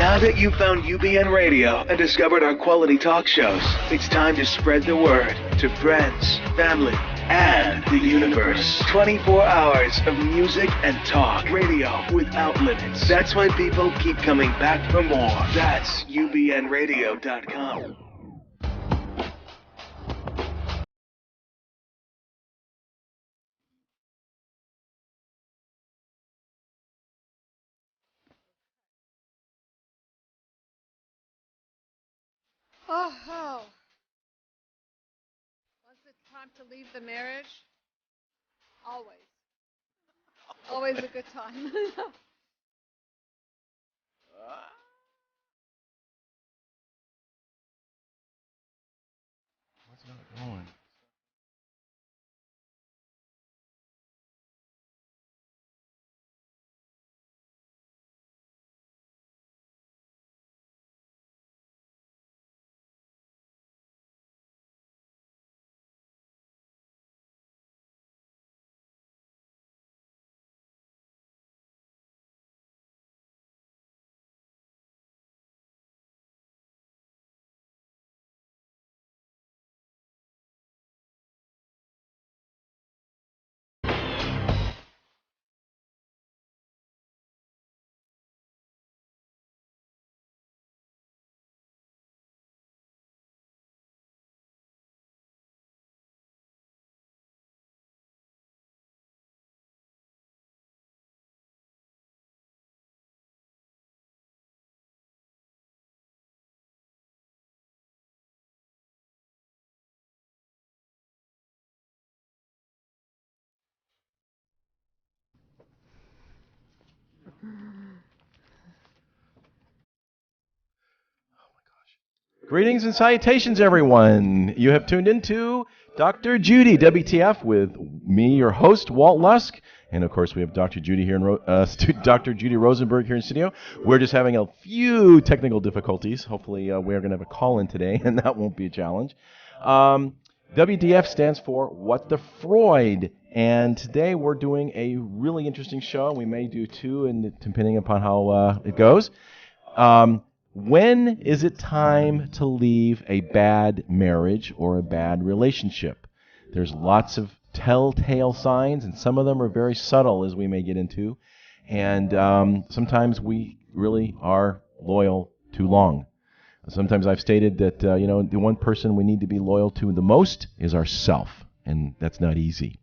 Now that you've found UBN Radio and discovered our quality talk shows, it's time to spread the word to friends, family, and the universe. 24 hours of music and talk radio without limits. That's why people keep coming back for more. That's ubnradio.com. Oh, was it time to leave the marriage? Always. Always a good time. What's not going? Greetings and salutations, everyone. You have tuned into Dr. Judy, WTF, with me, your host, Walt Lusk. And, of course, we have Dr. Judy here Dr. Judy Rosenberg here in studio. We're just having a few technical difficulties. Hopefully, we're going to have a call-in today, and that won't be a challenge. WDF stands for What the Freud. And today we're doing a really interesting show. We may do two, and depending upon how it goes. When is it time to leave a bad marriage or a bad relationship? There's lots of telltale signs, and some of them are very subtle, as we may get into. And sometimes we really are loyal too long. Sometimes I've stated that, the one person we need to be loyal to the most is ourself, and that's not easy.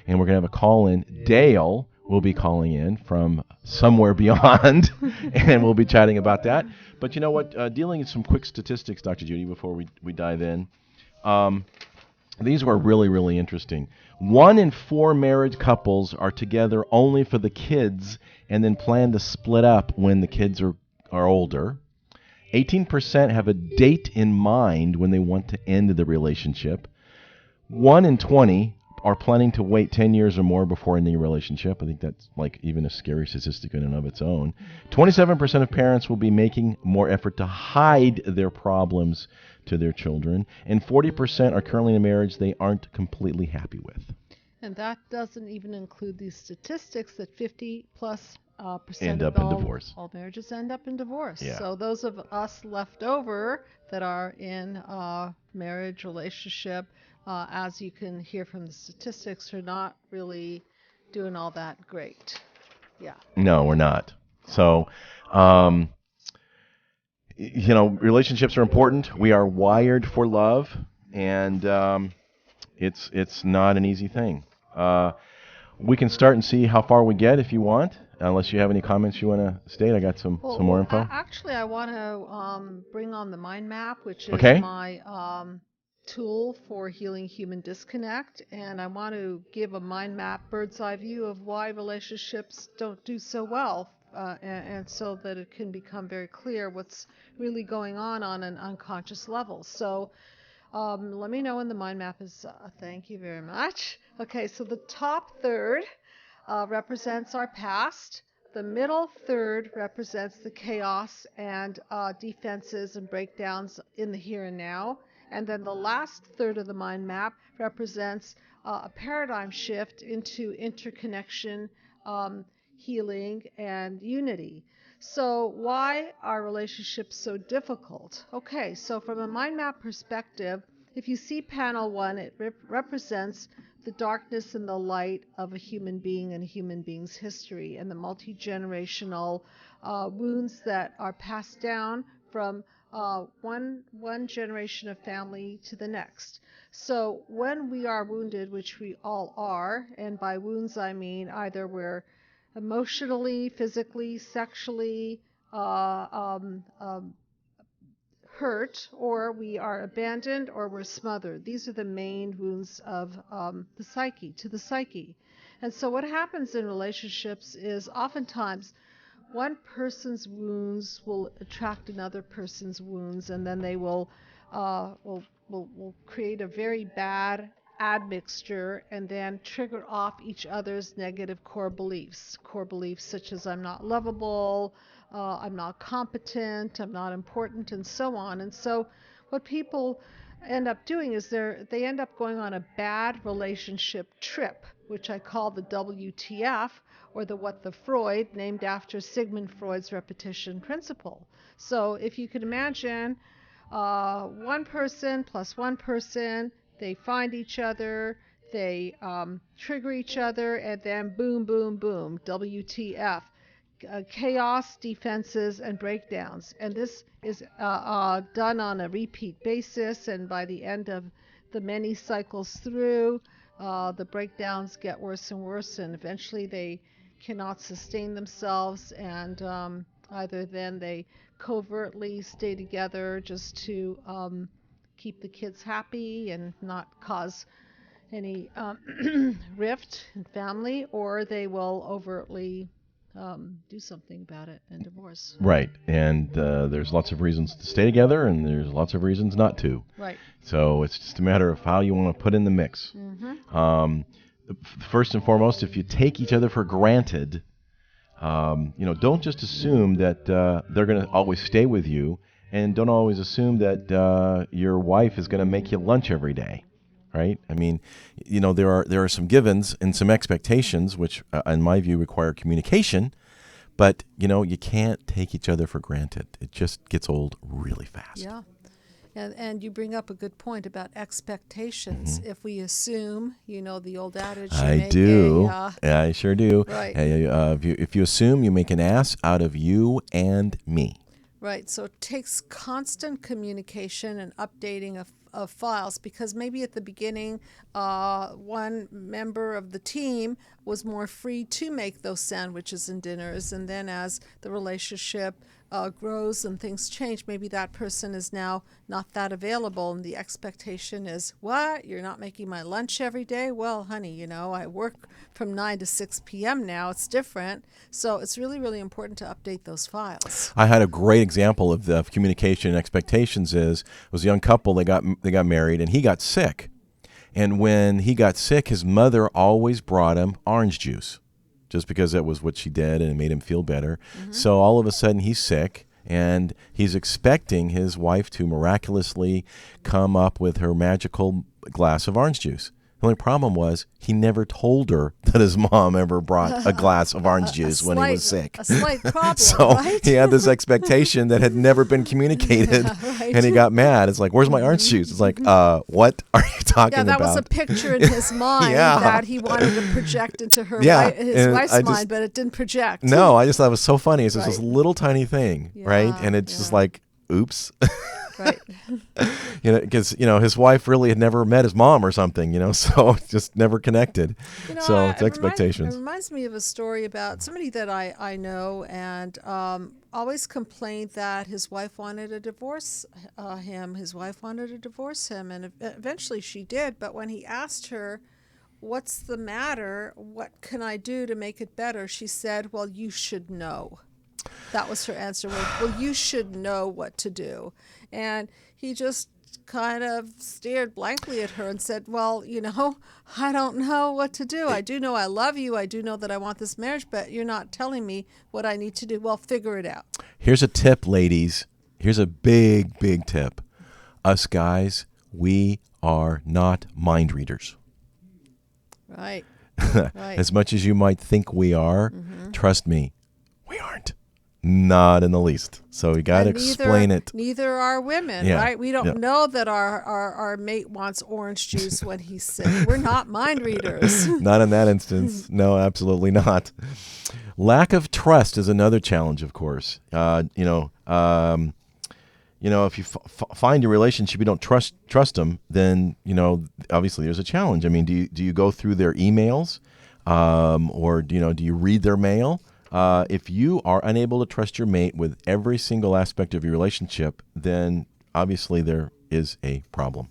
And we're going to have a call-in. Dale will be calling in from somewhere beyond, and we'll be chatting about that. But you know what? Dealing with some quick statistics, Dr. Judy, before we dive in. These were really, really interesting. 1 in 4 married couples are together only for the kids and then plan to split up when the kids are older. 18% have a date in mind when they want to end the relationship. 1 in 20 are planning to wait 10 years or more before ending a relationship. I think that's like even a scary statistic in and of its own. 27% of parents will be making more effort to hide their problems to their children. And 40% are currently in a marriage they aren't completely happy with. And that doesn't even include these statistics that 50+% end of up in divorce. All marriages end up in divorce. Yeah. So those of us left over that are in marriage, relationship, as you can hear from the statistics, are not really doing all that great. Yeah. No, we're not. So, relationships are important. We are wired for love, and it's not an easy thing. We can start and see how far we get if you want, unless you have any comments you want to state. I got some more info. Actually, I want to bring on the mind map, which is Okay. my tool for healing human disconnect, and I want to give a mind map, bird's eye view of why relationships don't do so well, and so that it can become very clear what's really going on an unconscious level. So let me know when the mind map is. Thank you very much. Okay, so the top third represents our past. The middle third represents the chaos and defenses and breakdowns in the here and now. And then the last third of the mind map represents a paradigm shift into interconnection, healing, and unity. So why are relationships so difficult? Okay, so from a mind map perspective, if you see panel 1, it represents the darkness and the light of a human being and a human being's history, and the multi-generational wounds that are passed down from one generation of family to the next. So when we are wounded, which we all are, and by wounds I mean either we're emotionally, physically, sexually uh, um, um, hurt, or we are abandoned, or we're smothered. These are the main wounds of the psyche, to the psyche. And so what happens in relationships is oftentimes one person's wounds will attract another person's wounds, and then they will create a very bad admixture and then trigger off each other's negative core beliefs. Core beliefs such as I'm not lovable, I'm not competent, I'm not important, and so on. And so what people end up doing is they end up going on a bad relationship trip, which I call the WTF, or the what the Freud, named after Sigmund Freud's repetition principle. So if you could imagine one person plus one person, they find each other, they trigger each other, and then boom, boom, boom, WTF. Chaos, defenses, and breakdowns. And this is done on a repeat basis, and by the end of the many cycles through, the breakdowns get worse and worse, and eventually they cannot sustain themselves, and either then they covertly stay together just to keep the kids happy and not cause any rift in family, or they will overtly do something about it and divorce. Right, and there's lots of reasons to stay together, and there's lots of reasons not to. Right. So it's just a matter of how you want to put in the mix. Mm-hmm. First and foremost, if you take each other for granted, don't just assume that they're going to always stay with you, and don't always assume that your wife is going to make you lunch every day. Right? I mean, there are some givens and some expectations, which, in my view, require communication. But, you can't take each other for granted. It just gets old really fast. Yeah. And you bring up a good point about expectations. Mm-hmm. If we assume, the old adage. I do. I sure do. Right. If you assume, you make an ass out of you and me. Right. So it takes constant communication and updating of files, because maybe at the beginning one member of the team was more free to make those sandwiches and dinners, and then as the relationship grows and things change, maybe that person is now not that available, and the expectation is, what, you're not making my lunch every day? Well, honey, I work from 9 to 6 p.m. now. It's different. So it's really, really important to update those files. I had a great example of communication and expectations. It was a young couple. They got married, and he got sick. And when he got sick, his mother always brought him orange juice, just because that was what she did and it made him feel better. Mm-hmm. So all of a sudden he's sick, and he's expecting his wife to miraculously come up with her magical glass of orange juice. The only problem was he never told her that his mom ever brought a glass of orange juice when he was sick. A slight problem, so right? He had this expectation that had never been communicated, right. And he got mad. It's like, where's my orange juice? It's like, what are you talking about? Yeah, that was a picture in his mind that he wanted to project into his wife's mind, but it didn't project. No, I just thought it was so funny. It's just this little tiny thing, right? And it's just like, oops. Right. Because his wife really had never met his mom or something, so just never connected. So it's expectations. It reminds me of a story about somebody that I know, and always complained that his wife wanted to divorce him. His wife wanted to divorce him, and eventually she did. But when he asked her, "What's the matter? What can I do to make it better?" she said, "Well, you should know." That was her answer. Well, you should know what to do. And he just kind of stared blankly at her and said, well, I don't know what to do. I do know I love you. I do know that I want this marriage, but you're not telling me what I need to do. Well, figure it out. Here's a tip, ladies. Here's a big, big tip. Us guys, we are not mind readers. Right. As much as you might think we are, trust me, we aren't. Not in the least. So we got to And explain it. neither are women, Yeah, right? We don't yeah. know that our mate wants orange juice when he's sick. We're not mind readers. Not in that instance. No, absolutely not. Lack of trust is another challenge, of course. If you find your relationship, you don't trust them, then, obviously there's a challenge. I mean, do you go through their emails, or do you read their mail? If you are unable to trust your mate with every single aspect of your relationship, then obviously there is a problem.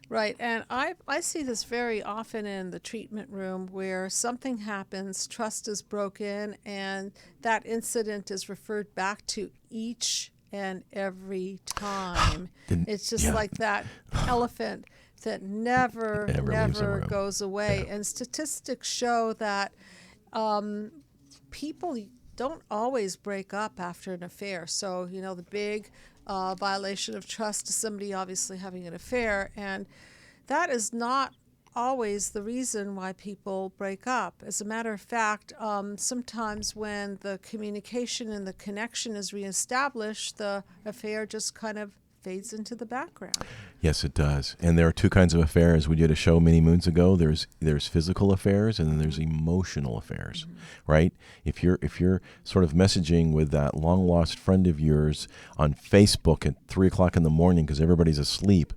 Right, and I see this very often in the treatment room where something happens, trust is broken, and that incident is referred back to each and every time. It's just like that elephant that never leaves the room. goes away. Yeah. And statistics show that people don't always break up after an affair. So, the big violation of trust is somebody obviously having an affair, and that is not always the reason why people break up. As a matter of fact, sometimes when the communication and the connection is reestablished, the affair just kind of fades into the background. Yes, it does. And there are two kinds of affairs. We did a show many moons ago. There's physical affairs, and then there's emotional affairs, right? If you're sort of messaging with that long lost friend of yours on Facebook at 3:00 in the morning because everybody's asleep,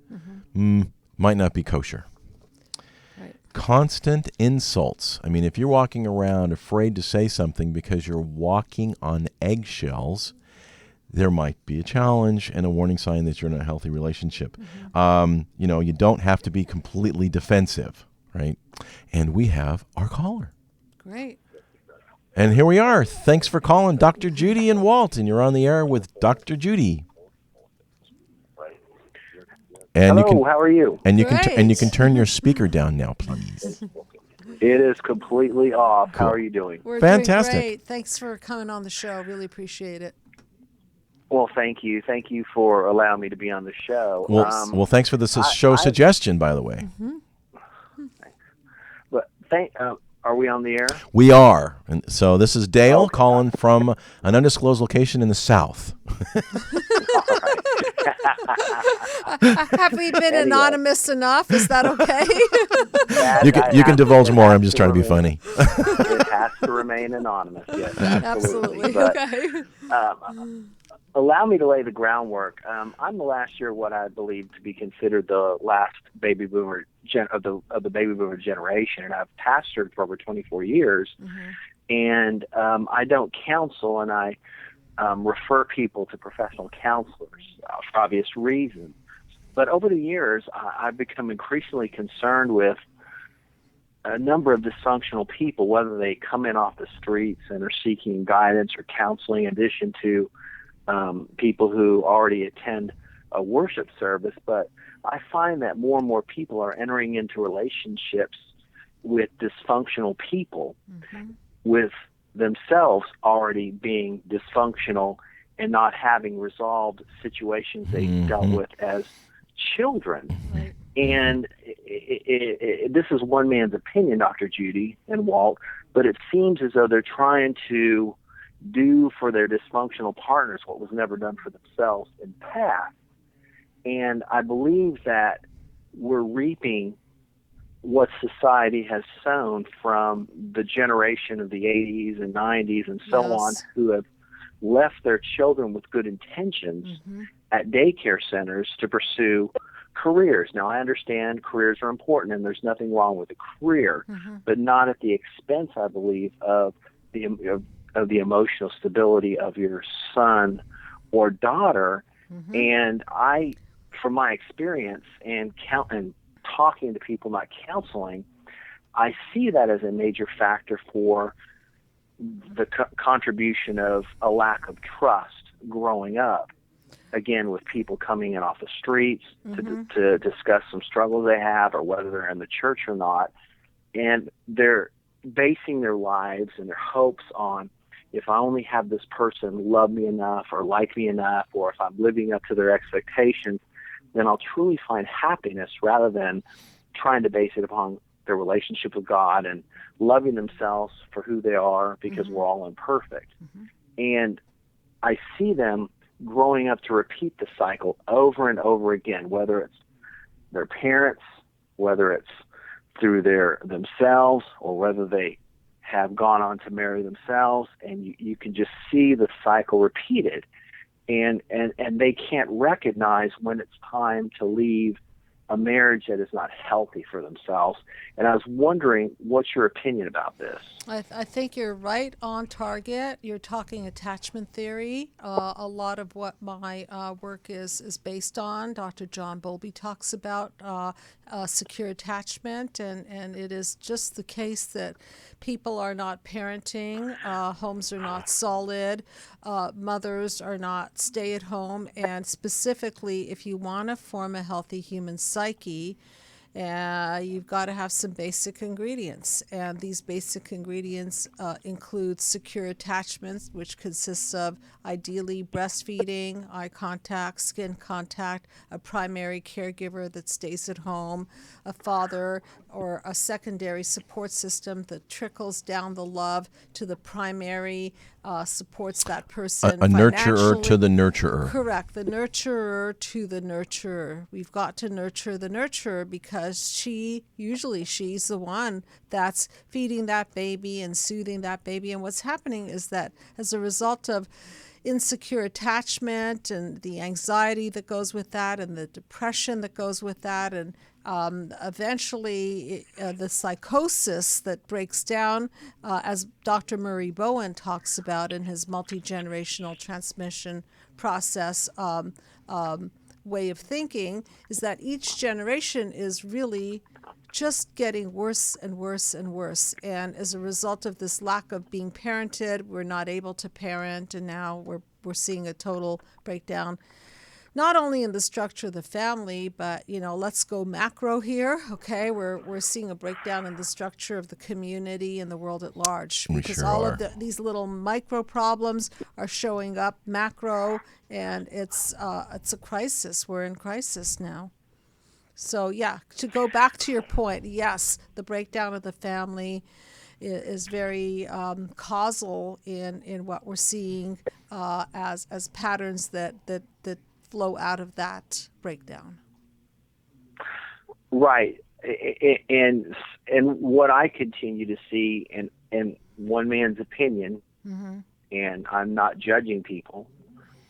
might not be kosher. Right. Constant insults. I mean, if you're walking around afraid to say something because you're walking on eggshells, there might be a challenge and a warning sign that you're in a healthy relationship. You don't have to be completely defensive, right? And we have our caller. Great. And here we are. Thanks for calling Dr. Judy and Walt, and you're on the air with Dr. Judy. And Hello, how are you? And you can turn your speaker down now, please. It is completely off. Cool. How are you doing? We're Fantastic. doing great. Thanks for coming on the show. Really appreciate it. Well, thank you. Thank you for allowing me to be on the show. Well, thanks for the show suggestion, by the way. But are we on the air? We are. And so this is Dale calling from an undisclosed location in the South. Have we been anonymous enough? Is that okay? You can divulge more. I'm just trying to be funny. It has to remain anonymous. Yes, absolutely. But, okay. Allow me to lay the groundwork. I'm the last year what I believe to be considered the last baby boomer of the baby boomer generation, and I've pastored for over 24 years. And I don't counsel, and I refer people to professional counselors for obvious reasons. But over the years, I've become increasingly concerned with a number of dysfunctional people, whether they come in off the streets and are seeking guidance or counseling, in addition to people who already attend a worship service. But I find that more and more people are entering into relationships with dysfunctional people, with themselves already being dysfunctional and not having resolved situations they dealt with as children. Right. And this is one man's opinion, Dr. Judy and Walt, but it seems as though they're trying to do for their dysfunctional partners what was never done for themselves in the past. And I believe that we're reaping what society has sown from the generation of the 80s and 90s and so on, who have left their children with good intentions at daycare centers to pursue careers. Now, I understand careers are important, and there's nothing wrong with a career, but not at the expense, I believe, of the emotional stability of your son or daughter. And I, from my experience and talking to people, not counseling, I see that as a major factor for the contribution of a lack of trust growing up. Again, with people coming in off the streets to discuss some struggles they have, or whether they're in the church or not, and they're basing their lives and their hopes on, if I only have this person love me enough or like me enough, or if I'm living up to their expectations, then I'll truly find happiness, rather than trying to base it upon their relationship with God and loving themselves for who they are, because we're all imperfect. And I see them growing up to repeat the cycle over and over again, whether it's their parents, whether it's through themselves, or whether they have gone on to marry themselves, and you can just see the cycle repeated, and they can't recognize when it's time to leave a marriage that is not healthy for themselves. And I was wondering, what's your opinion about this? I think you're right on target. You're talking attachment theory. A lot of what my work is based on. Dr. John Bowlby talks about secure attachment, and it is just the case that people are not parenting, homes are not solid, mothers are not stay at home, and specifically, if you want to form a healthy human psyche, you've got to have some basic ingredients. And these basic ingredients include secure attachments, which consists of ideally breastfeeding, eye contact, skin contact, a primary caregiver that stays at home, a father or a secondary support system that trickles down the love to the primary, supports that person A financially. nurturer to the nurturer. Correct, the nurturer to the nurturer. We've got to nurture the nurturer because she's the one that's feeding that baby and soothing that baby. And what's happening is that as a result of insecure attachment and the anxiety that goes with that and the depression that goes with that, and eventually the psychosis that breaks down, as Dr. Murray Bowen talks about in his multi-generational transmission process way of thinking, is that each generation is really just getting worse and worse and worse. And as a result of this lack of being parented, we're not able to parent, and now we're seeing a total breakdown, not only in the structure of the family, but let's go macro here. Okay, we're seeing a breakdown in the structure of the community and the world at large, because sure all are. of these little micro problems are showing up macro, and it's a crisis. We're in crisis now. So yeah, to go back to your point, yes, the breakdown of the family is very causal in what we're seeing as patterns that flow out of that breakdown. Right. And what I continue to see in one man's opinion, and I'm not judging people,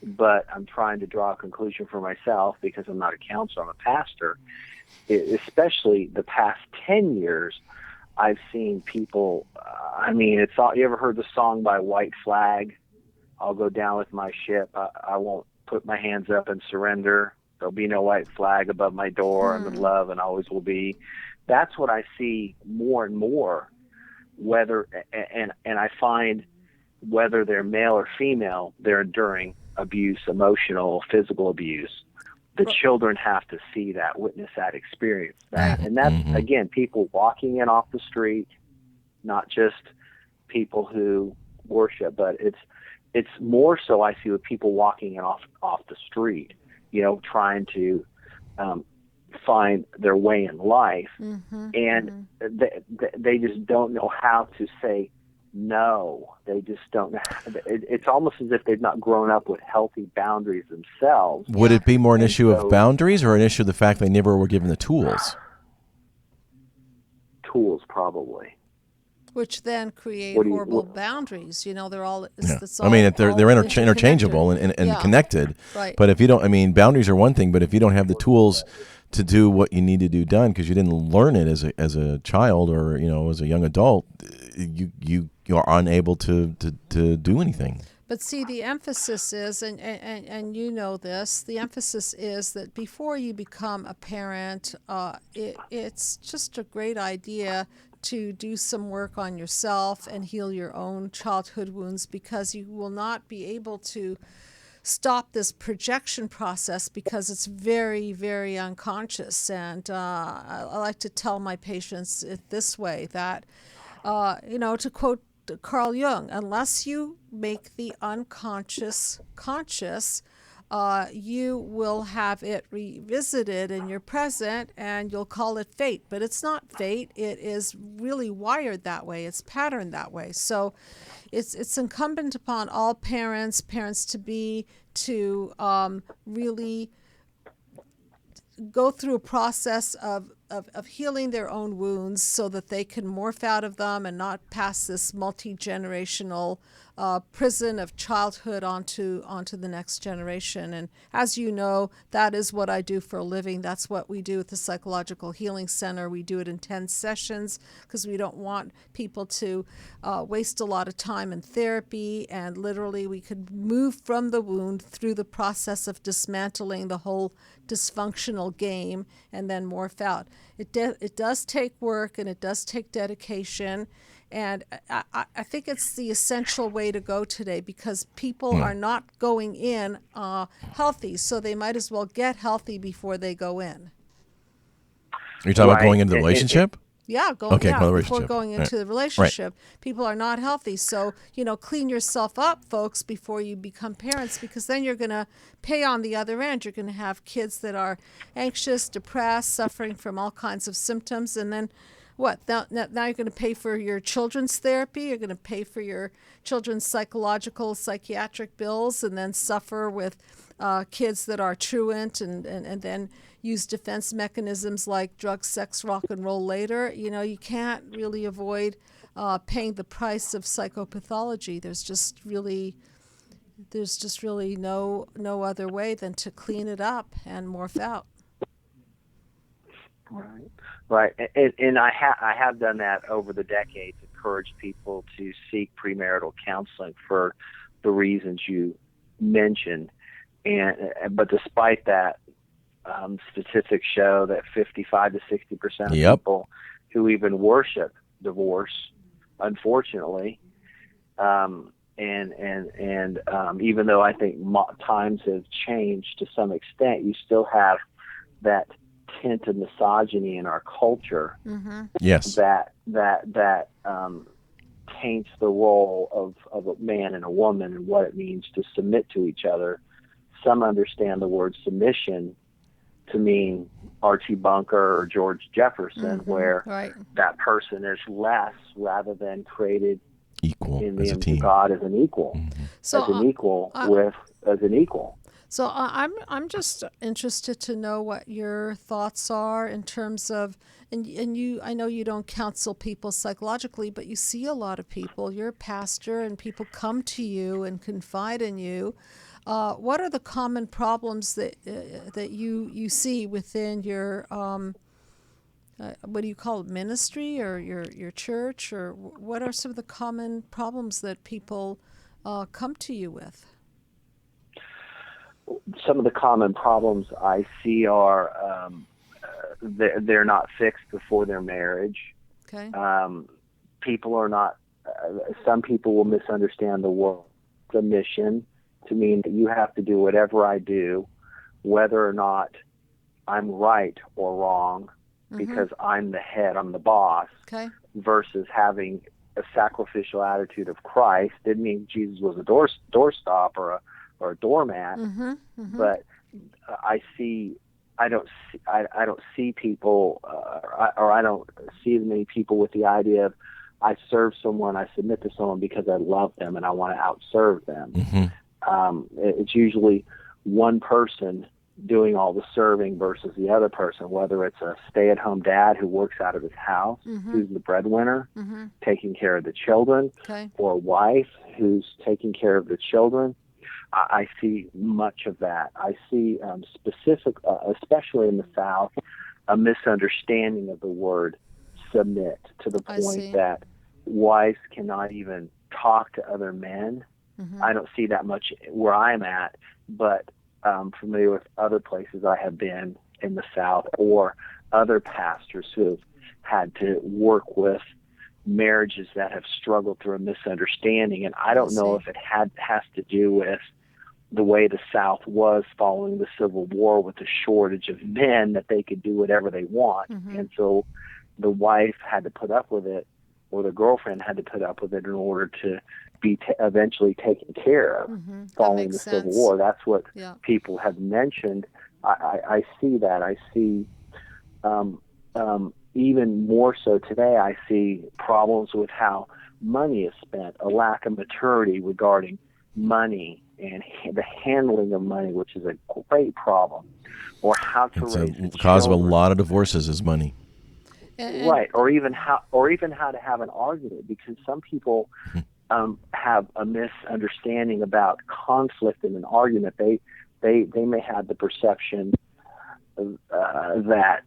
but I'm trying to draw a conclusion for myself because I'm not a counselor, I'm a pastor. Especially the past 10 years, I've seen people, it's all, you ever heard the song by White Flag? I'll go down with my ship. I won't put my hands up and surrender. There'll be no white flag above my door. I'm in love and always will be. That's what I see more and more, and I find whether they're male or female, they're enduring abuse, emotional, physical abuse. The children have to see that, witness that, experience that. And that's, again, people walking in off the street, not just people who worship, but it's more so I see with people walking in off the street, trying to find their way in life. And they just don't know how to say no. They just don't know. It's almost as if they've not grown up with healthy boundaries themselves. Would it be more an issue of boundaries or an issue of the fact they never were given the tools? Tools, probably. Which then create horrible boundaries. They're all. They're interchangeable and connected. Right. But if you don't, boundaries are one thing. But if you don't have the tools to do what you need to do done because you didn't learn it as a child or as a young adult, you are unable to do anything. But see, the emphasis is, and you know this, the emphasis is that before you become a parent, it's just a great idea to do some work on yourself and heal your own childhood wounds, because you will not be able to stop this projection process because it's very, very unconscious. And I like to tell my patients it this way, that, to quote Carl Jung, unless you make the unconscious conscious, you will have it revisited in your present, and you'll call it fate. But it's not fate. It is really wired that way. It's patterned that way. So it's incumbent upon all parents to be to really go through a process of healing their own wounds so that they can morph out of them and not pass this multi-generational prison of childhood onto the next generation. And as you know, that is what I do for a living. That's what we do at the Psychological Healing Center. We do it in 10 sessions because we don't want people to waste a lot of time in therapy, and literally we could move from the wound through the process of dismantling the whole dysfunctional game and then morph out. It does take work, and it does take dedication, and I think it's the essential way to go today, because people are not going in healthy, so they might as well get healthy before they go in. You're talking about going into the relationship? Before going into the relationship. Right. People are not healthy. So, clean yourself up, folks, before you become parents, because then you're going to pay on the other end. You're going to have kids that are anxious, depressed, suffering from all kinds of symptoms. And then what? Now you're going to pay for your children's therapy. You're going to pay for your children's psychiatric bills, and then suffer with kids that are truant and then use defense mechanisms like drugs, sex, rock and roll later. You can't really avoid paying the price of psychopathology. There's just really no other way than to clean it up and morph out. Right. And I have done that over the decades, encouraged people to seek premarital counseling for the reasons you mentioned. But despite that, statistics show that 55 to 60% of people who even worship divorce, unfortunately, and even though I think times have changed to some extent, you still have that tint of misogyny in our culture. Mm-hmm. Yes. That taints the role of a man and a woman and what it means to submit to each other. Some understand the word submission to mean Archie Bunker or George Jefferson, where that person is less rather than created equal in the as a image team. of God as an equal, as an equal. So I'm just interested to know what your thoughts are in terms of, and you, I know you don't counsel people psychologically, but you see a lot of people. You're a pastor, and people come to you and confide in you. What are the common problems that you see within your what do you call it, ministry or your church, or what are some of the common problems that people come to you with? Some of the common problems I see are they're not fixed before their marriage. Okay. People are not. Some people will misunderstand the word submission to mean that you have to do whatever I do, whether or not I'm right or wrong, because I'm the head, I'm the boss. Okay. Versus having a sacrificial attitude of Christ. Didn't mean Jesus was a doorstop or a doormat, but I don't see people, or I don't see as many people with the idea of I serve someone, I submit to someone because I love them and I want to outserve them. It's usually one person doing all the serving versus the other person, whether it's a stay-at-home dad who works out of his house, who's the breadwinner, taking care of the children, or a wife who's taking care of the children. I see much of that. I see especially in the South, a misunderstanding of the word submit to the point that wives cannot even talk to other men. I don't see that much where I'm at, but I'm familiar with other places I have been in the South, or other pastors who have had to work with marriages that have struggled through a misunderstanding. And I don't know if it has to do with the way the South was following the Civil War, with the shortage of men, that they could do whatever they want. And so the wife had to put up with it or the girlfriend had to put up with it in order to be eventually taken care of following the Civil War. That's what people have mentioned. I see that. I see even more so today, I see problems with how money is spent, a lack of maturity regarding money and the handling of money, which is a great problem, or how to raise the cause of a lot of divorces is money. Right, or even how to have an argument, because some people have a misunderstanding about conflict in an argument. They may have the perception that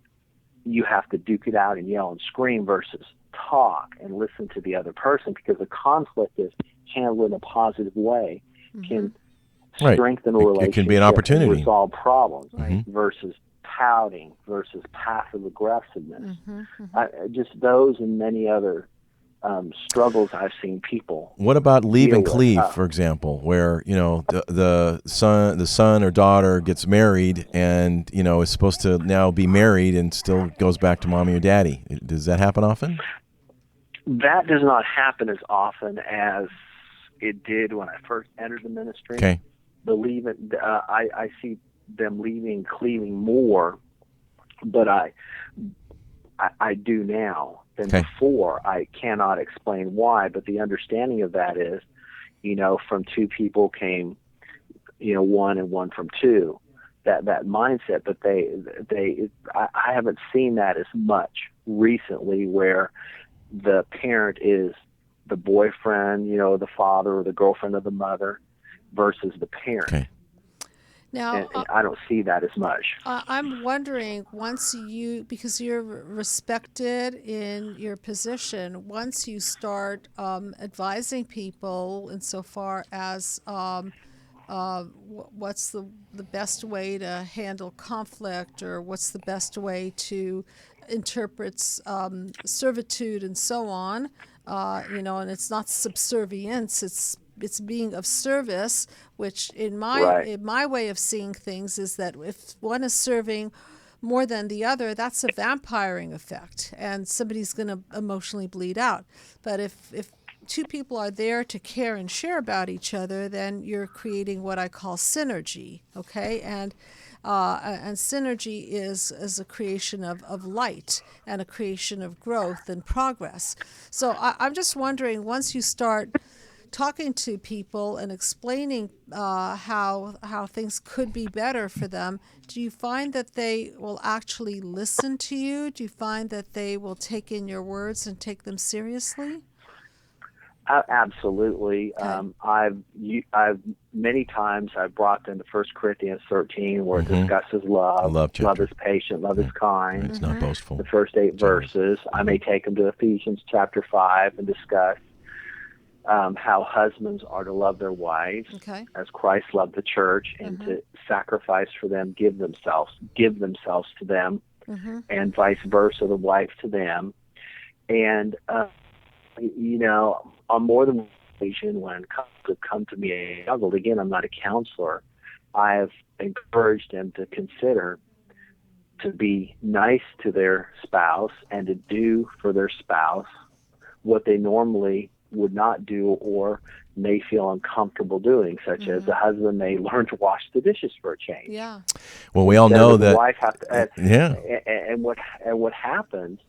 you have to duke it out and yell and scream versus talk and listen to the other person, because the conflict is handled in a positive way can strengthen a relationship. It can be an opportunity. And resolve problems versus pouting versus passive aggressiveness. Just those and many other struggles I've seen people. What about leave and cleave, for example, where the son or daughter gets married and is supposed to now be married and still goes back to mommy or daddy? Does that happen often? That does not happen as often as it did when I first entered the ministry. Okay. I see them leaving, cleaving more, but I do now than before. I cannot explain why, but the understanding of that is, from two people came, one and one from two, that mindset. But I haven't seen that as much recently, where the parent is the boyfriend, the father or the girlfriend of the mother, versus the parent. Okay. Now, and I don't see that as much. I'm wondering, because you're respected in your position, once you start advising people insofar as what's the best way to handle conflict, or what's the best way to interpret servitude and so on, and it's not subservience, it's being of service, which in my way of seeing things is that if one is serving more than the other, that's a vampiring effect, and somebody's going to emotionally bleed out. But if two people are there to care and share about each other, then you're creating what I call synergy, okay? And synergy is a creation of light and a creation of growth and progress. So I'm just wondering, once you start talking to people and explaining how things could be better for them, do you find that they will actually listen to you? Do you find that they will take in your words and take them seriously? Absolutely. I've many times I've brought them to 1 Corinthians 13, where it discusses love. Love is patient, love is kind. It's not boastful. The first 8 verses. I may take them to Ephesians chapter 5 and discuss how husbands are to love their wives as Christ loved the church, and to sacrifice for them, give themselves to them, and vice versa, the wife to them. And on more than one occasion, when couples have come to me and struggled, again, I'm not a counselor, I have encouraged them to consider to be nice to their spouse and to do for their spouse what they normally would not do or may feel uncomfortable doing, such as the husband may learn to wash the dishes for a change. Yeah. Well, we all know that. The wife has to, and what happens,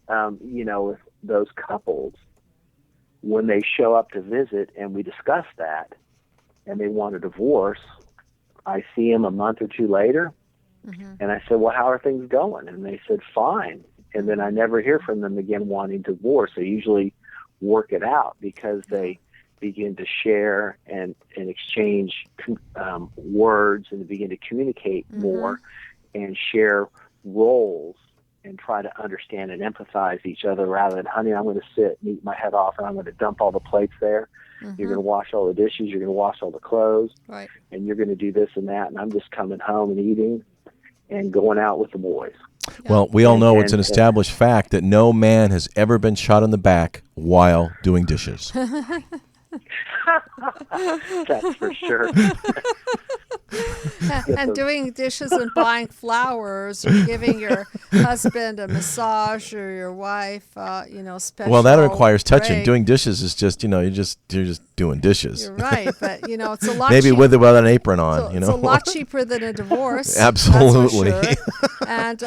with those couples, when they show up to visit and we discuss that, and they want a divorce, I see them a month or two later, and I said, "Well, how are things going?" And they said, "Fine." And then I never hear from them again wanting divorce. They usually work it out because they begin to share and exchange words, and begin to communicate more and share roles and try to understand and empathize each other, rather than, "Honey, I'm going to sit and eat my head off, and I'm going to dump all the plates there. You're going to wash all the dishes. You're going to wash all the clothes. Right. And you're going to do this and that, and I'm just coming home and eating and going out with the boys." Well, we all know it's an established fact that no man has ever been shot in the back while doing dishes. That's for sure. And doing dishes and buying flowers, or giving your husband a massage, or your wife, special. Well, that requires touching. break. Doing dishes is just, you're just doing dishes. You're right, but it's a lot. Maybe cheap- with or without an apron on. It's a lot cheaper than a divorce. Absolutely. That's for sure. And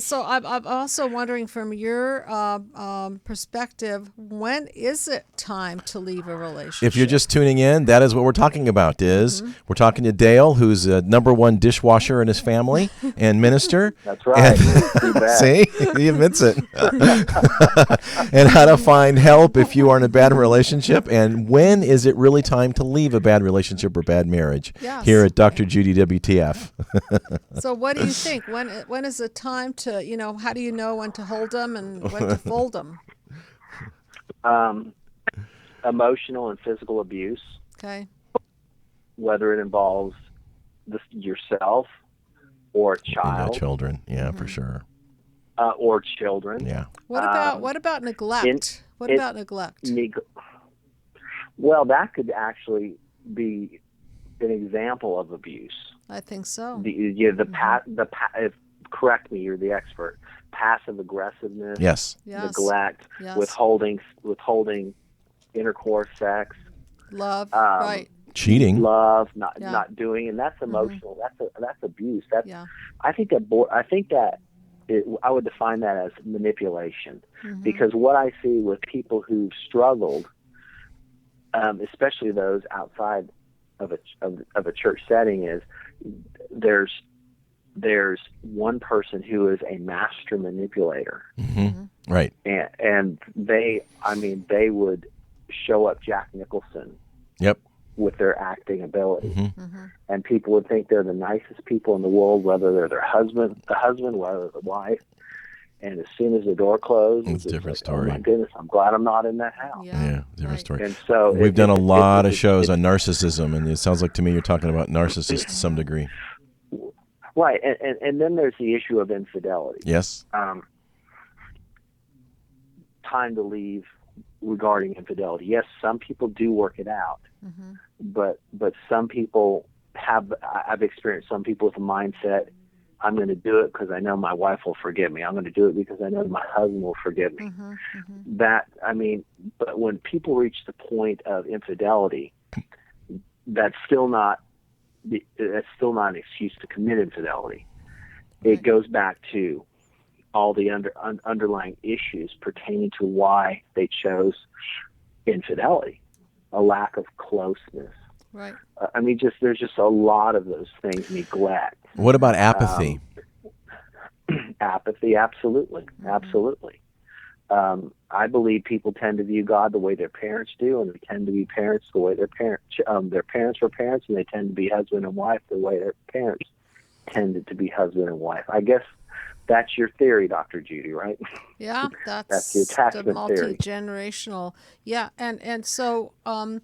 so I'm also wondering, from your perspective, when is it time to leave a relationship? If you're just tuning in, that is what we're talking about. We're talking to Dale, who's a #1 dishwasher in his family and minister. That's right. See, he admits it. And how to find help if you are in a bad relationship, and when is it really time to leave a bad relationship or bad marriage? Yes. Here at Dr. Judy WTF. So what do you think? When is it time to, how do you know when to hold them and when to fold them? Emotional and physical abuse, Okay. whether it involves yourself or a child, Children, for sure. or children. Yeah. What about neglect? About neglect? Well, that could actually be an example of abuse. I think so. Correct me, you're the expert. Passive aggressiveness, Yes. neglect, Yes. withholding intercourse, sex, Love, right? Cheating. love, not doing, and that's emotional. That's abuse. I think that I would define that as manipulation, because what I see with people who've struggled, especially those outside of a church setting, is there's one person who is a master manipulator, Right? and they would show up Jack Nicholson. Yep. With their acting ability, and people would think they're the nicest people in the world, whether they're the husband, whether the wife. And as soon as the door closes, it's a different story. Oh my goodness, I'm glad I'm not in that house. Yeah, different story. And so we've done a lot of shows on narcissism, and it sounds like to me you're talking about narcissists to some degree. Right, and then there's the issue of infidelity. Yes. Time to leave regarding infidelity. Yes, some people do work it out, but some people have. I've experienced some people with a mindset: I'm going to do it because I know my wife will forgive me. I'm going to do it because I know my husband will forgive me. But when people reach the point of infidelity, that's still not an excuse to commit infidelity. It goes back to all the underlying issues pertaining to why they chose infidelity, a lack of closeness. Right. There's just a lot of those things. Neglect. What about apathy? Apathy, absolutely. I believe people tend to view God the way their parents do, and they tend to be parents the way their parents were parents, and they tend to be husband and wife the way their parents tended to be husband and wife. I guess that's your theory, Dr. Judy, right? Yeah, that's the attachment the theory. multi-generational. Yeah, and so when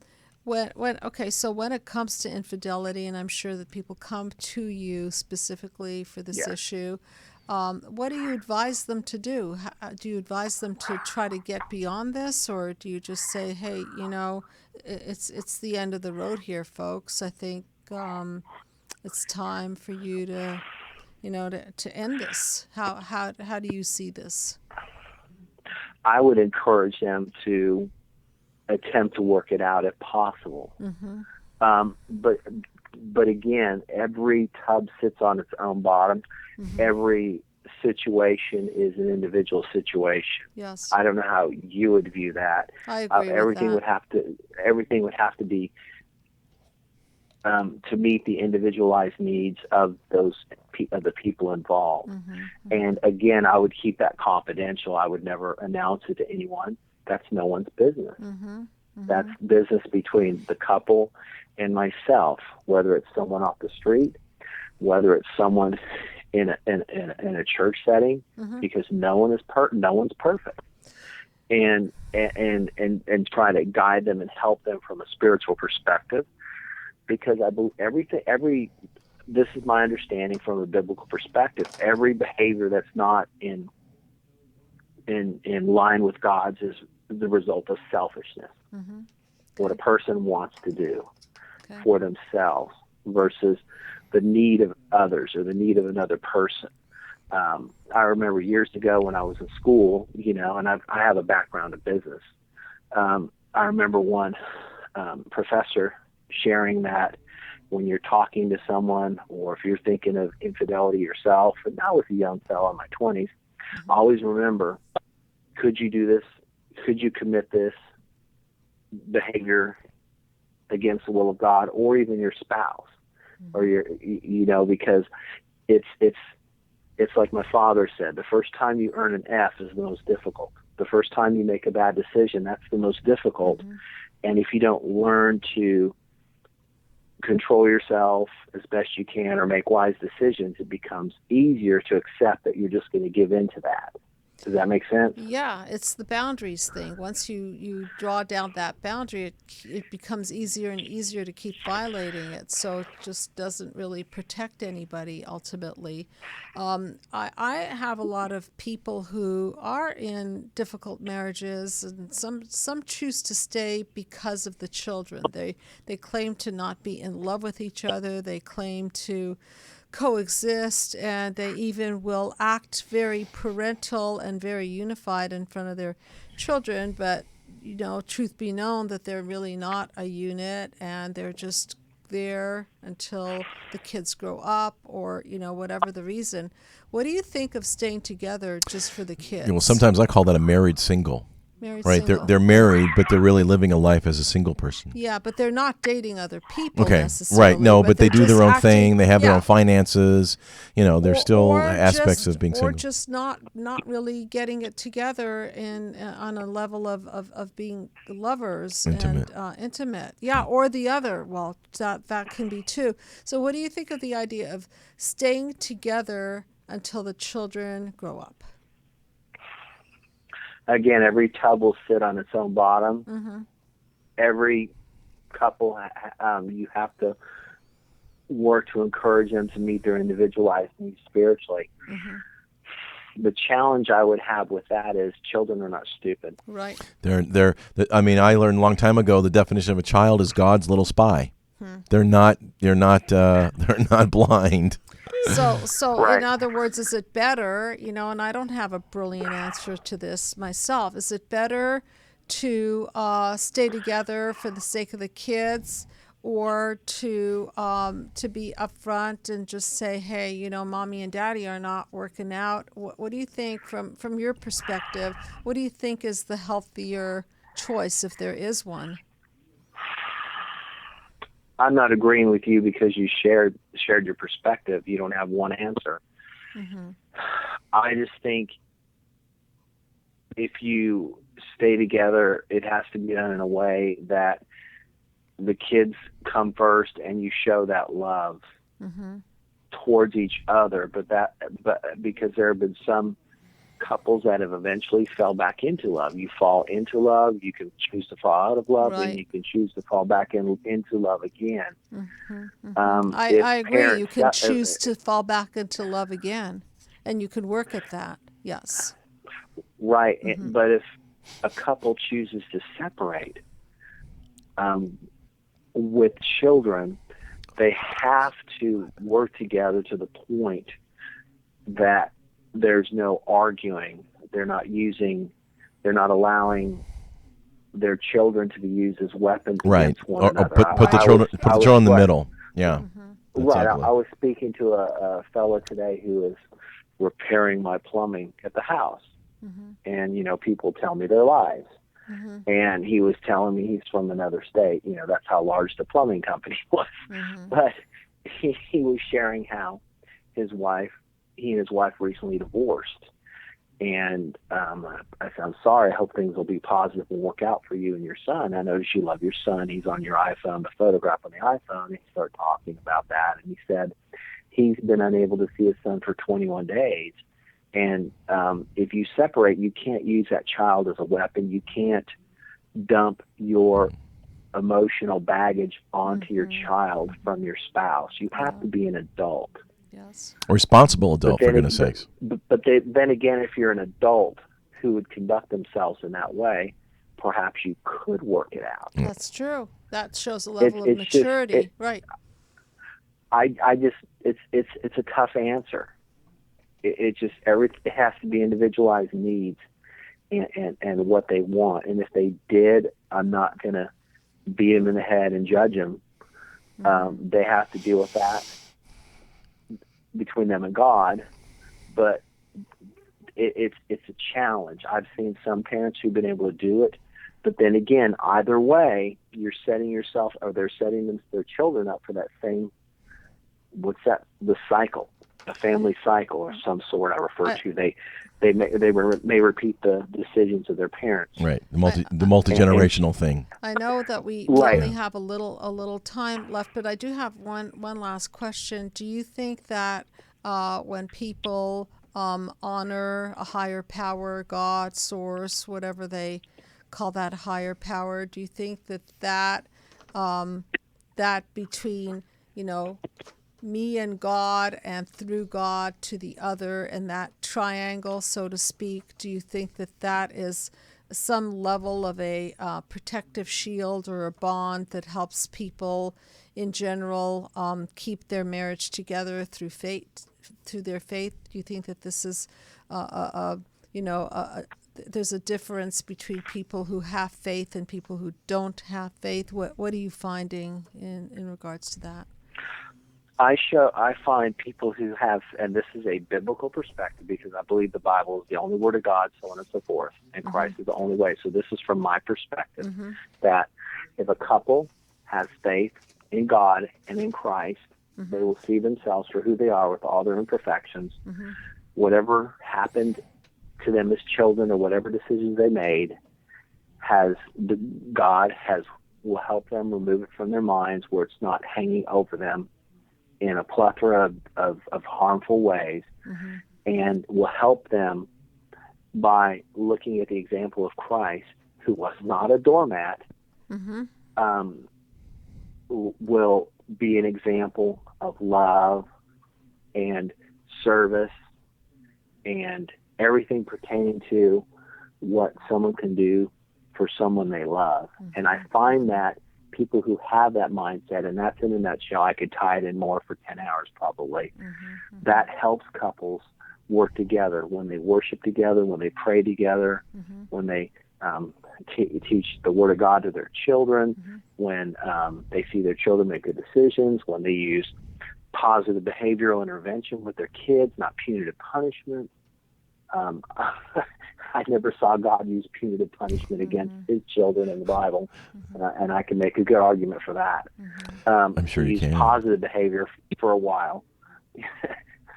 it comes to infidelity, and I'm sure that people come to you specifically for this issue, what do you advise them to do? Do you advise them to try to get beyond this, or do you just say, hey, it's the end of the road here, folks? I think it's time for you to to end this. How do you see this? I would encourage them to attempt to work it out if possible. But again, every tub sits on its own bottom. Every situation is an individual situation. Yes. I don't know how you would view that. I agree everything with that. Everything would have to be to meet the individualized needs of the people involved. And again, I would keep that confidential. I would never announce it to anyone. That's no one's business. That's business between the couple and myself, whether it's someone off the street, whether it's someone in a church setting, because no one's perfect. And try to guide them and help them from a spiritual perspective, because I believe this is my understanding from a biblical perspective. Every behavior that's not in line with God's is the result of selfishness. what a person wants to do for themselves versus the need of others or the need of another person. I remember years ago when I was in school, and I have a background in business. I remember one professor sharing that when you're talking to someone, or if you're thinking of infidelity yourself, and I was a young fellow in my 20s, always remember, could you do this? Could you commit this behavior against the will of God, or even your spouse, or because it's like my father said, the first time you earn an F is the most difficult. The first time you make a bad decision, that's the most difficult. And if you don't learn to control yourself as best you can or make wise decisions, it becomes easier to accept that you're just going to give in to that. Does that make sense? Yeah, it's the boundaries thing. Once you draw down that boundary, it becomes easier and easier to keep violating it. So it just doesn't really protect anybody ultimately. I have a lot of people who are in difficult marriages, and some choose to stay because of the children. They claim to not be in love with each other. They claim to coexist, and they even will act very parental and very unified in front of their children, but truth be known that they're really not a unit, and they're just there until the kids grow up, or whatever the reason. What do you think of staying together just for the kids? Well, sometimes I call that a married single. Right, Single. they're married, but they're really living a life as a single person. Yeah, but they're not dating other people necessarily. Right, no, but they do their own thing. They have their own yeah. finances. There's still aspects of being single. Or just not really getting it together on a level of being lovers Intimate. and intimate. Yeah, or the other. Well, that can be too. So what do you think of the idea of staying together until the children grow up? Again, every tub will sit on its own bottom. Every couple, you have to work to encourage them to meet their individualized needs spiritually. The challenge I would have with that is children are not stupid. Right. I learned a long time ago the definition of a child is God's little spy. They're not blind. So right. In other words, is it better, and I don't have a brilliant answer to this myself, is it better to stay together for the sake of the kids, or to be upfront and just say, hey, mommy and daddy are not working out? What do you think from your perspective? What do you think is the healthier choice, if there is one? I'm not agreeing with you because you shared your perspective. You don't have one answer. I just think if you stay together, it has to be done in a way that the kids come first and you show that love towards each other. But because there have been some couples that have eventually fell back into love. You fall into love, you can choose to fall out of love, right. and you can choose to fall back into love again. I agree. You can choose to fall back into love again, and you can work at that. Yes. Right. But if a couple chooses to separate with children, they have to work together to the point that there's no arguing. They're not allowing their children to be used as weapons against one another. Put the children in the middle. Yeah. Right. I was speaking to a fellow today who was repairing my plumbing at the house. And, people tell me their lives. And he was telling me he's from another state. That's how large the plumbing company was. But he was sharing how he and his wife recently divorced. And I said, I'm sorry. I hope things will be positive and work out for you and your son. I notice you love your son. He's on your iPhone, the photograph on the iPhone. And he started talking about that. And he said he's been unable to see his son for 21 days. And if you separate, you can't use that child as a weapon. You can't dump your emotional baggage onto your child from your spouse. You have to be an adult. Yes. A responsible adult, for goodness sakes. But then again, if you're an adult who would conduct themselves in that way, perhaps you could work it out. That's true. That shows a level of maturity, right? It's a tough answer. It has to be individualized needs and what they want. And if they did, I'm not going to beat them in the head and judge them. They have to deal with that between them and God. But it's a challenge. I've seen some parents who've been able to do it. But then again, either way, you're setting yourself, or they're setting their children up for that same, the cycle, a family cycle of some sort I refer to. They may repeat the decisions of their parents. Right, the multi-generational thing. I know that we only have a little time left, but I do have one last question. Do you think that when people honor a higher power, God, source, whatever they call that higher power, do you think that between, me and God and through God to the other, and that triangle, so to speak, do you think that is some level of a protective shield or a bond that helps people in general keep their marriage together through their faith? Do you think that this is there's a difference between people who have faith and people who don't have faith? What are you finding in regards to that? I find people who have, and this is a biblical perspective because I believe the Bible is the only word of God, so on and so forth, and Christ is the only way. So this is from my perspective, that if a couple has faith in God and in Christ, they will see themselves for who they are with all their imperfections. Whatever happened to them as children or whatever decisions they made, God will help them remove it from their minds where it's not hanging over them in a plethora of harmful ways, and will help them by looking at the example of Christ, who was not a doormat, will be an example of love and service and everything pertaining to what someone can do for someone they love. And I find that people who have that mindset, and that's in a nutshell, I could tie it in more for 10 hours probably, that helps couples work together when they worship together, when they pray together, when they teach the Word of God to their children, when they see their children make good decisions, when they use positive behavioral intervention with their kids, not punitive punishment. I never saw God use punitive punishment against his children in the Bible, and I can make a good argument for that. I'm sure you can. Use positive behavior for a while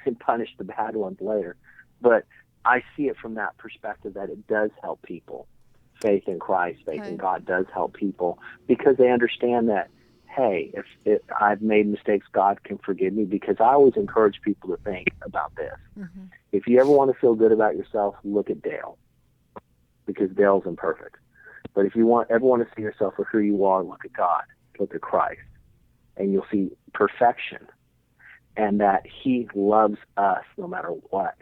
and punish the bad ones later. But I see it from that perspective that it does help people. Faith in Christ, faith in God does help people because they understand that, hey, if I've made mistakes, God can forgive me, because I always encourage people to think about this. If you ever want to feel good about yourself, look at Dale, because Dale's imperfect. But if you ever want to see yourself for who you are, look at God, look at Christ, and you'll see perfection, and that he loves us no matter what.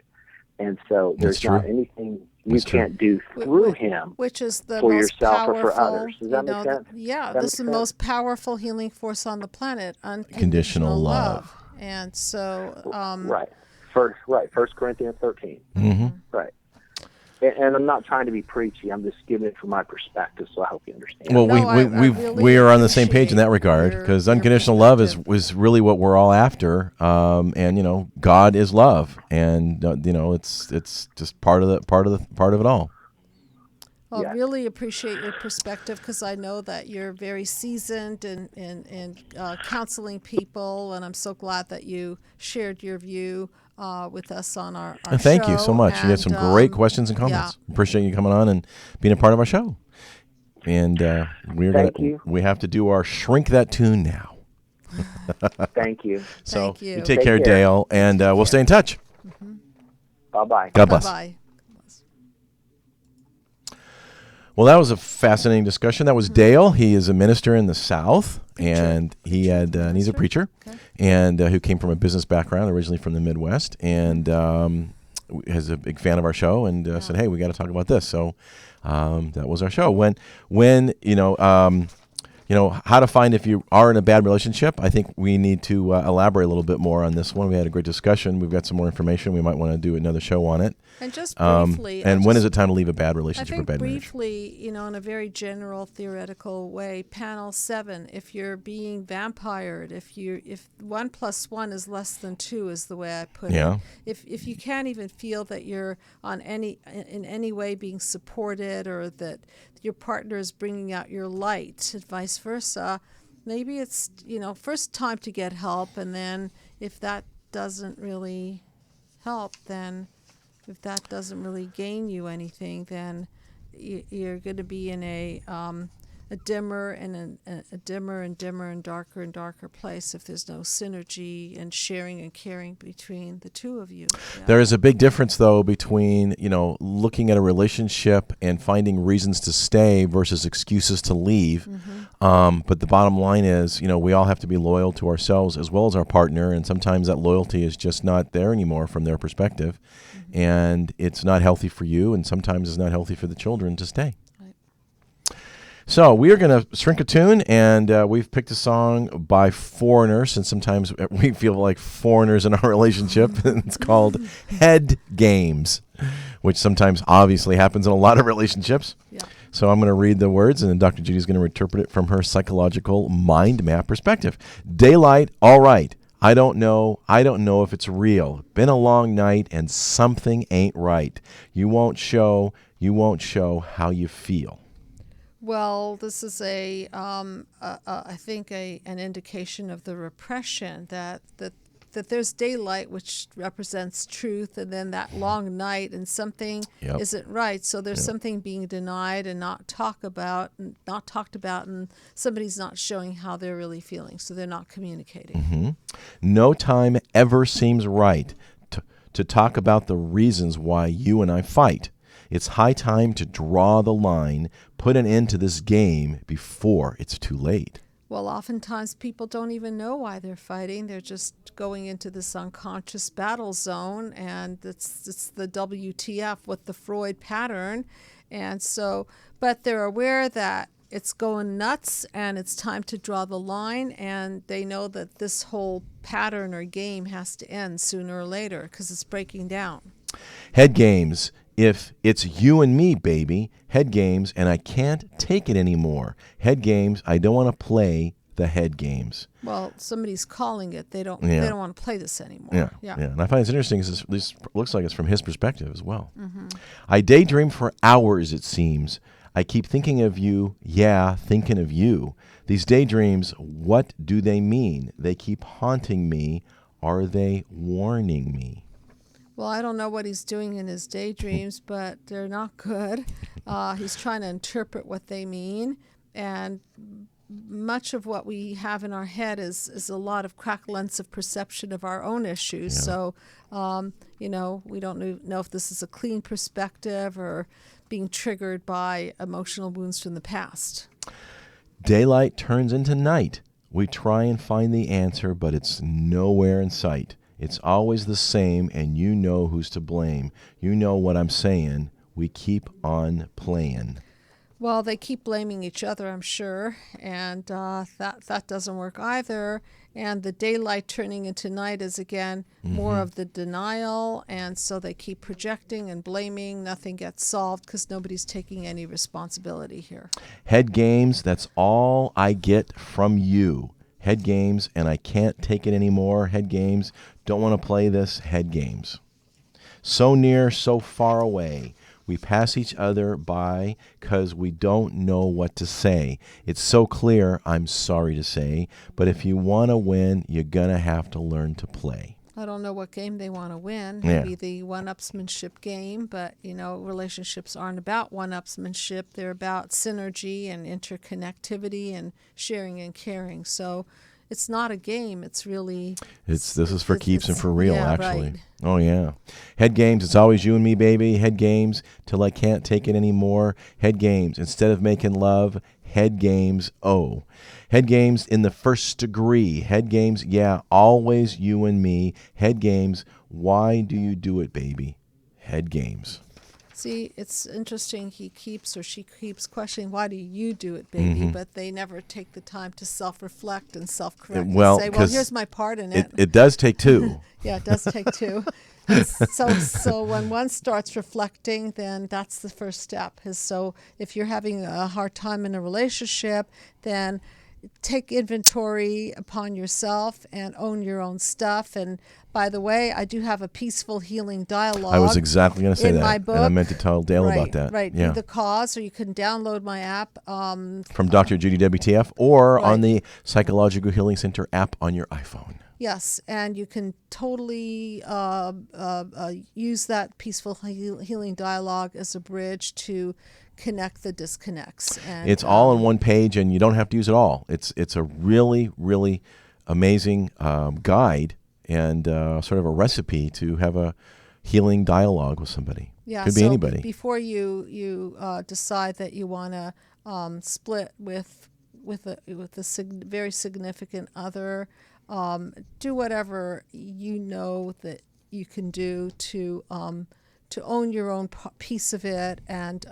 And so there's not anything you can't do through him, which is the for most yourself powerful, or for others. Does that make sense? Yeah, this is the most powerful healing force on the planet, unconditional love. And so, right. First Corinthians 13. Right. And I'm not trying to be preachy. I'm just giving it from my perspective, so I hope you understand. Well, we are on the same page in that regard, because unconditional love is really what we're all after. And God is love, and it's just part of it all. Well, I really appreciate your perspective, because I know that you're very seasoned in counseling people, and I'm so glad that you shared your view with us on our show. Thank you so much. You had some great questions and comments. Appreciate you coming on and being a part of our show. And we have to do our Shrink That Tune now. Thank you. So Thank you. You take care, Dale, and we'll stay in touch. Bye-bye. God bless. Bye-bye. Well, that was a fascinating discussion. That was Dale. He is a minister in the South, and he's a preacher, and who came from a business background, originally from the Midwest. And is a big fan of our show and said, "Hey, we got to talk about this." So that was our show. When how to find if you are in a bad relationship. I think we need to elaborate a little bit more on this one. We had a great discussion. We've got some more information. We might want to do another show on it. And just briefly. And when is it time to leave a bad relationship or bad marriage? I think briefly, in a very general theoretical way, panel 7, if you're being vampired, if 1 + 1 is less than 2 is the way I put it. If you can't even feel that you're in any way being supported or that your partner is bringing out your light and vice versa, maybe it's, first time to get help, and then if that doesn't really help, then if that doesn't really gain you anything, then you're going to be in a dimmer and dimmer and darker place if there's no synergy and sharing and caring between the two of you. Yeah. There is a big difference, though, between looking at a relationship and finding reasons to stay versus excuses to leave. But the bottom line is, we all have to be loyal to ourselves as well as our partner, and sometimes that loyalty is just not there anymore from their perspective, and it's not healthy for you, and sometimes it's not healthy for the children to stay. So we are going to shrink a tune, and we've picked a song by Foreigner, since sometimes we feel like foreigners in our relationship. It's called Head Games, which sometimes obviously happens in a lot of relationships. Yeah. So I'm going to read the words, and then Dr. Judy is going to interpret it from her psychological mind map perspective. Daylight, all right. I don't know if it's real. Been a long night, and something ain't right. You won't show how you feel. Well, this is I think an indication of the repression that there's daylight, which represents truth, and then that long night, and something isn't right. So there's something being denied and not talked about, and somebody's not showing how they're really feeling, so they're not communicating. No time ever seems right to talk about the reasons why you and I fight. It's high time to draw the line, put an end to this game before it's too late. Well, oftentimes people don't even know why they're fighting. They're just going into this unconscious battle zone, and it's the WTF with the Freud pattern. And so, but they're aware that it's going nuts and it's time to draw the line, and they know that this whole pattern or game has to end sooner or later because it's breaking down. Head games. If it's you and me, baby, head games, and I can't take it anymore. Head games, I don't want to play the head games. Well, somebody's calling it. They don't want to play this anymore. Yeah. And I find it's interesting because this looks like it's from his perspective as well. I daydream for hours, it seems. I keep thinking of you, thinking of you. These daydreams, what do they mean? They keep haunting me. Are they warning me? Well, I don't know what he's doing in his daydreams, but they're not good. He's trying to interpret what they mean, and much of what we have in our head is a lot of cracked lens of perception of our own issues. Yeah. So, we don't know if this is a clean perspective or being triggered by emotional wounds from the past. Daylight turns into night. We try and find the answer, but it's nowhere in sight. It's always the same, and you know who's to blame. You know what I'm saying. We keep on playing. Well, they keep blaming each other, I'm sure, and that doesn't work either. And the daylight turning into night is, again, more of the denial, and so they keep projecting and blaming. Nothing gets solved because nobody's taking any responsibility here. Head games, that's all I get from you. Head games, and I can't take it anymore. Head games, don't want to play this. Head games. So near, so far away. We pass each other by because we don't know what to say. It's so clear, I'm sorry to say, but if you want to win, you're going to have to learn to play. I don't know what game they want to win. Maybe the one-upsmanship game, but, relationships aren't about one-upsmanship. They're about synergy and interconnectivity and sharing and caring. So it's not a game. It's really... This is for keeps and for real, actually. Right. Oh, yeah. Head games, it's always you and me, baby. Head games till I can't take it anymore. Head games, instead of making love, head games, oh. Head games in the first degree. Head games, always you and me. Head games, why do you do it, baby? head games. See, it's interesting. He keeps or she keeps questioning, why do you do it, baby? But they never take the time to self-reflect and self-correct Well, and say, well, 'cause here's my part in it. It does take two. Yeah, it does take two. And so when one starts reflecting, then that's the first step. So if you're having a hard time in a relationship, then take inventory upon yourself and own your own stuff. And by the way, I do have a peaceful healing dialogue. I was exactly going to say in that. my book. And I meant to tell Dale Right, about that. Right. Yeah. Be the cause, or you can download my app. From Dr. Judy WTF or on Right. the Psychological Healing Center app on your iPhone. Yes, and you can totally use that peaceful healing dialogue as a bridge to connect the disconnects. And It's all on one page, and you don't have to use it all. It's a really, really amazing guide and sort of a recipe to have a healing dialogue with somebody. Yeah, Could be so anybody. Before you decide that you want to split with a very significant other, do whatever you know that you can do to own your own piece of it, and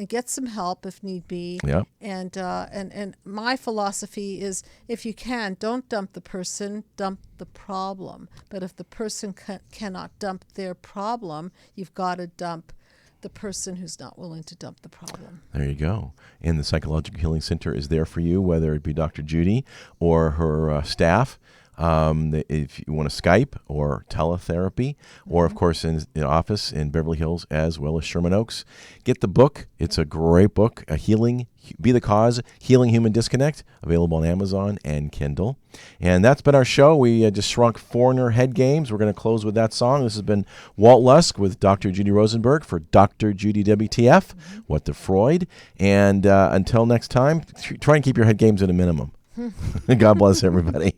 get some help if need be. Yeah. And my philosophy is, if you can, don't dump the person, dump the problem. But if the person cannot dump their problem, you've got to dump the person who's not willing to dump the problem. There you go. And the Psychological Healing Center is there for you, whether it be Dr. Judy or her staff. If you want to Skype or teletherapy, or of course in the office in Beverly Hills as well as Sherman Oaks. Get the book. It's a great book, Be the Cause, Healing Human Disconnect, available on Amazon and Kindle. And that's been our show. We just shrunk Foreigner Head Games. We're going to close with that song. This has been Walt Lusk with Dr. Judy Rosenberg for Dr. Judy WTF, What the Freud. And until next time, try and keep your head games at a minimum. God bless everybody.